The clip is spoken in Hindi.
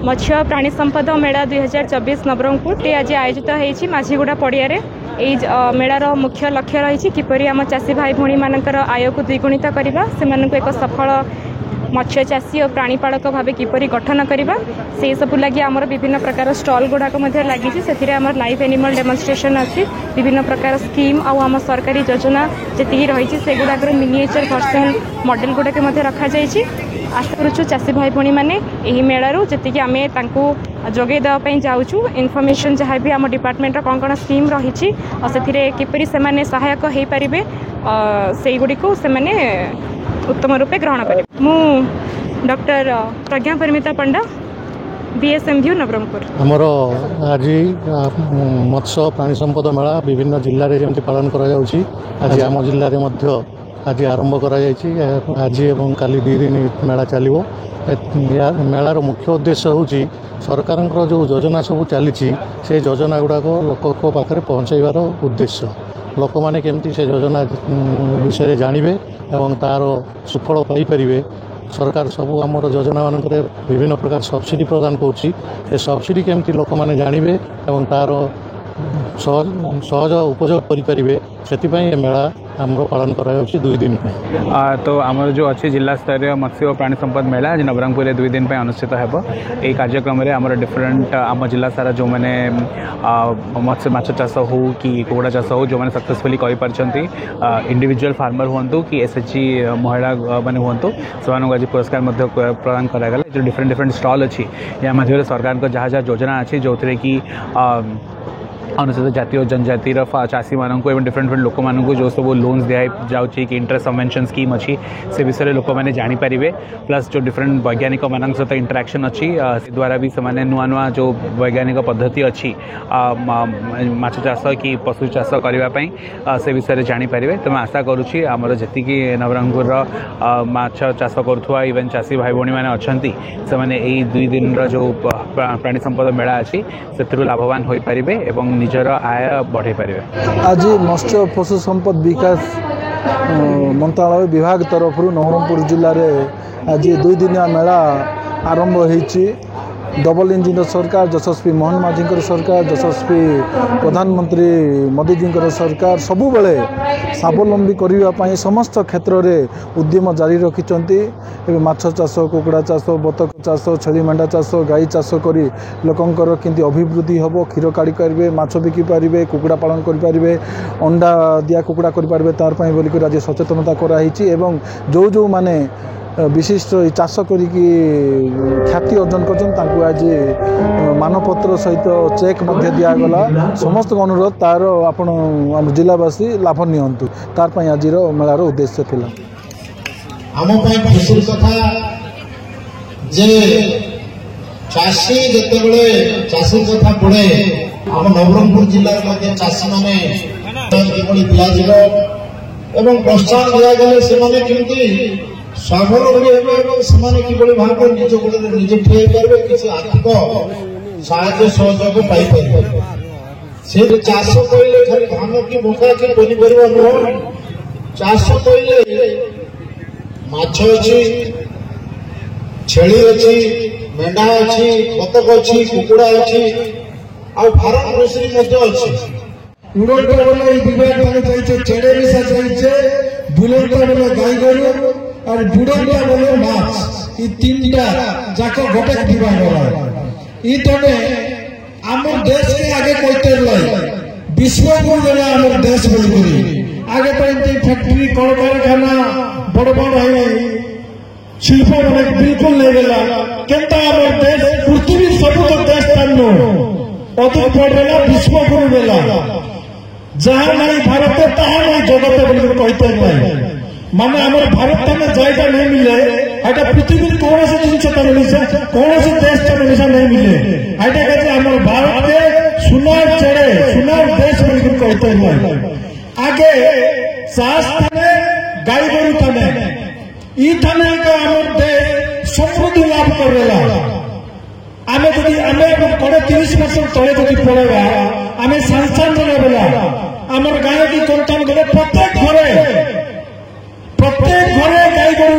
मत्स्य प्राणी संपद मेला 2024 नवरंगपुर आज आयोजित होती माझीगुड़ा पड़िया मेलार मुख्य लक्ष्य रही किपरि आम चाषी भाई भौणी मानकर आय को द्विगुणित करवा से एक सफल मत्स्य चाषी और प्राणीपालक भाव किपरि गठन करवा से सबू लगी आमर विभिन्न प्रकार स्टल गुड़ाक लगी से आमर लाइव एनिमल डेमोन्स्ट्रेशन अच्छी विभिन्न प्रकार स्कीम आम सरकारी योजना जी रही से गुड़ाक मिनिएचर वर्सन मॉडल गुड़ाक रखा जाइए। आशा करूँ चाषी भाई भौणी मैंने यही मेलू जी आम जोगे देवाई जाऊँ इनफर्मेशन जहाँ भी आम डिपार्टमेंट कौन कौन स्कीम रही और से किपरि से सहायक हो पारे से गुड़ी को से उत्तम रूपे ग्रहण करें। मु डॉक्टर प्रज्ञा परिमिता पंडा बीएसएमव्यू नवरंगपुर। आमर आज मत्स्य प्राणी संपद मेला विभिन्न जिले में जमी पालन आज आम जिले में आज आरंभ कर आज एवं काली 2 दिन मेला चलो। मेलार मुख्य उद्देश्य हूँ सरकार जो योजना सब चली से योजना गुड़ाक लोक पाखे पहुँचाइबार उद्देश्य लोक मैंने केमती से योजना विषय जानवे एवं तार सुफल पाइपर सरकार सबू आम योजना मानक विभिन्न प्रकार सब्सिडी प्रदान कर सब्सिडी केमती लोक मैंने जानवे एवं तार सहज उपयोग करें से मेला आम पालन कर 2 दिन तो आम जो अच्छी जिला स्तरीय मत्स्य और प्राणी संपद मेला आज नवरंगपुर 2 दिन अनुष्ठित हो। यही कार्यक्रम में आम डिफरेन्ट आम जिला सारा जो मैंने मत्स्य माछ चाष हो कि कुकुड़ा चाष हो जो मैंने सक्सेसफुली कर इंडिविजुअल फार्मर हूँ कि एसएचजी महिला मैंने हूँ से आज पुरस्कार प्रदान करागला। जो डिफरेन्ट स्टल अच्छी या मध्य सरकार जहाँ जहाँ योजना अच्छी जो थे कि अनुसूचित जाति और जनजाति चाषी मानक एवं डिफरेंट लोक मानक जो सब लोन्स दिया जाऊँगी कि इंटरेस्ट सबवेंशन स्कीम अच्छी से विषय लोक मैंने जानीपारे प्लस जो डिफरेंट वैज्ञानिक मान सहित इंटराक्शन अच्छी द्वारा भी से नुआ नुआ जो वैज्ञानिक पद्धति अच्छी माछ चाष कि पशु चाष करने से विषय जानीपारे। तो मैं आशा करुँची आमर जी नवरंगपुर माछ चाष करुवा इवेन चाषी भाई भौणी मैंने अच्छा से 2 दिन जो प्राणी संपद मेला अच्छी से लाभवान हो पारे एवं निजर आय बढ़े पारे। आज मत्स्य पशु संपद विकास मंत्रालय विभाग तरफ नवरंगपुर जिले में आज 2 दिनिया मेला आरंभ होईची। डबल इंजिन सरकार यशस्वी मोहन माझी सरकार यशस्वी प्रधानमंत्री मोदी जी सरकार सबु बेले स्वावलंबी करने समस्त क्षेत्र में उद्यम जारी रखिंट। माछ चाष कुकुड़ा चाष बतक चाष छेली मेंढा चाष गाई चाष कर लोकंर केमती अभिवृद्धि हम क्षीर काढ़ी पारे माछ बिकी पारे कुकुड़ा पालन करें अंडा दिया कुकुड़ा करें तार बोलिक आज सचेतनता कराई। जो जो माने विशिष्ट चाष करी ख्याति अर्जन कर आज मानपत्र सहित चेक दिगला। समस्त अनुरोध तार आपण जिलावासी लाभ नियंतु तार आज मेलार उद्देश्य थिला। आम खुशी कथा जे चाषी जिते चाषी कथा पड़े आम नवरंगपुर जिले में चाषी मैंने दिज्व प्रोत्साहन दिगले से स्वावलंबी कि भाव निज गोड़े निजे ठिया पारे किसी आर्थिक साहाय्य सहयोग पाइपर। से चाष कहले खाली धान कि मका कि पनीपरिया नुह चाष कहले माछ अच्छी छेली अच्छी मेंढा अच्छी बतक अच्छी कुकुड़ा अच्छी आ फार्म ग्रोसरी अच्छी उड़ोटा बोले विभाग चाहिए चेड़े मिशा चाहिए बुलेटा बोले गाई गोरु और बुड़ोटा बोले माछ ये 3टा जाक गोटे विभाग इतने आम देश के आगे कहते विश्व को आम देश बोली आगे तो फैक्ट्री कल कारखाना बड़ बड़ शिल्प बिल्कुल नहीं गला केनता आम देश पृथ्वी सब तो देश तानु अधिक बढ़ला विश्व गुरु देला जहाँ नहीं भारत ताहा नहीं जगत बोली कहते नहीं माने आमर भारत में जायगा नहीं मिले एटा पृथ्वी कौन से जिन मिशा कौन से देश मिशा नहीं मिले एटा कहते आमर भारत के सुनार चढ़े सुनार देश बोली कहते हैं। आगे चाष थाने गाई गोरु थाने ई थाने का आमर देश समृद्धि लाभ करेला। आमे जदि आमे 30 वर्ष तले जदि पड़ेगा आमे संस्थान बोला आमर गाय की कंटान गले प्रत्येक घरे गाई गोरु